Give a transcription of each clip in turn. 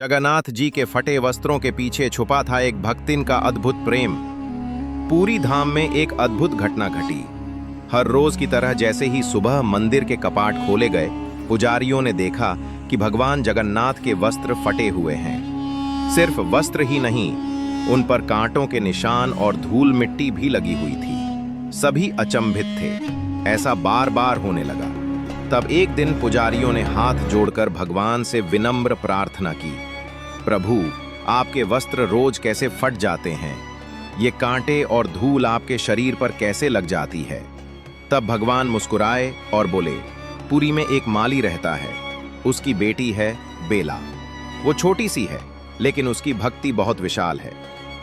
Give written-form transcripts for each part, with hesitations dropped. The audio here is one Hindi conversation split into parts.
जगन्नाथ जी के फटे वस्त्रों के पीछे छुपा था एक भक्तिन का अद्भुत प्रेम। पूरी धाम में एक अद्भुत घटना घटी। हर रोज की तरह जैसे ही सुबह मंदिर के कपाट खोले गए, पुजारियों ने देखा कि भगवान जगन्नाथ के वस्त्र फटे हुए हैं। सिर्फ वस्त्र ही नहीं, उन पर कांटों के निशान और धूल मिट्टी भी लगी हुई थी। सभी अचंभित थे। ऐसा बार बार होने लगा। तब एक दिन पुजारियों ने हाथ जोड़कर भगवान से विनम्र प्रार्थना की, प्रभु, आपके वस्त्र रोज कैसे फट जाते हैं? ये कांटे और धूल आपके शरीर पर कैसे लग जाती है? तब भगवान मुस्कुराए और बोले, पुरी में एक माली रहता है। उसकी बेटी है बेला। वो छोटी सी है, लेकिन उसकी भक्ति बहुत विशाल है।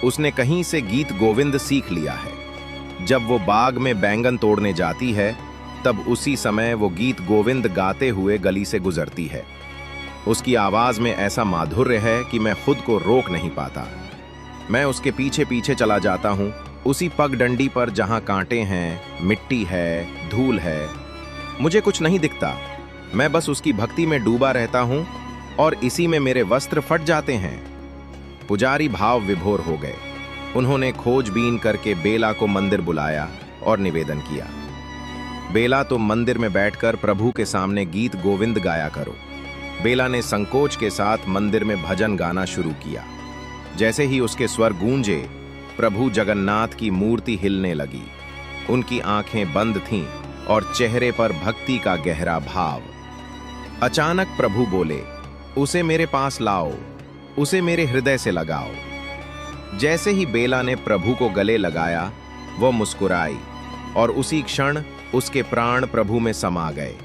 उसने कहीं से गीत गोविंद सीख लिया है। जब वो बाग में बैंगन तोड़ने जाती है, तब उसी समय वो गीत गोविंद गाते हुए गली से गुजरती है। उसकी आवाज में ऐसा माधुर्य है कि मैं खुद को रोक नहीं पाता। मैं उसके पीछे पीछे चला जाता हूँ, उसी पगडंडी पर जहाँ कांटे हैं, मिट्टी है, धूल है। मुझे कुछ नहीं दिखता। मैं बस उसकी भक्ति में डूबा रहता हूँ और इसी में मेरे वस्त्र फट जाते हैं। पुजारी भाव विभोर हो गए। उन्होंने खोजबीन करके बेला को मंदिर बुलाया और निवेदन किया, बेला, तुम मंदिर में बैठकर प्रभु के सामने गीत गोविंद गाया करो। बेला ने संकोच के साथ मंदिर में भजन गाना शुरू किया। जैसे ही उसके स्वर गूंजे, प्रभु जगन्नाथ की मूर्ति हिलने लगी। उनकी आंखें बंद थीं और चेहरे पर भक्ति का गहरा भाव। अचानक प्रभु बोले, उसे मेरे पास लाओ, उसे मेरे हृदय से लगाओ। जैसे ही बेला ने प्रभु को गले लगाया, वह मुस्कुराई और उसी क्षण उसके प्राण प्रभु में समा गए।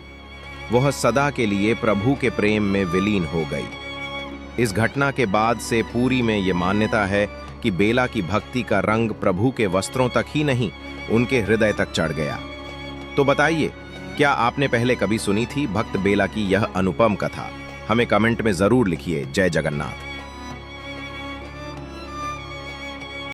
वह सदा के लिए प्रभु के प्रेम में विलीन हो गई। इस घटना के बाद से पूरी में ये मान्यता है कि बेला की भक्ति का रंग प्रभु के वस्त्रों तक ही नहीं, उनके हृदय तक चढ़ गया। तो बताइए, क्या आपने पहले कभी सुनी थी भक्त बेला की यह अनुपम कथा? हमें कमेंट में जरूर लिखिए। जय जगन्नाथ।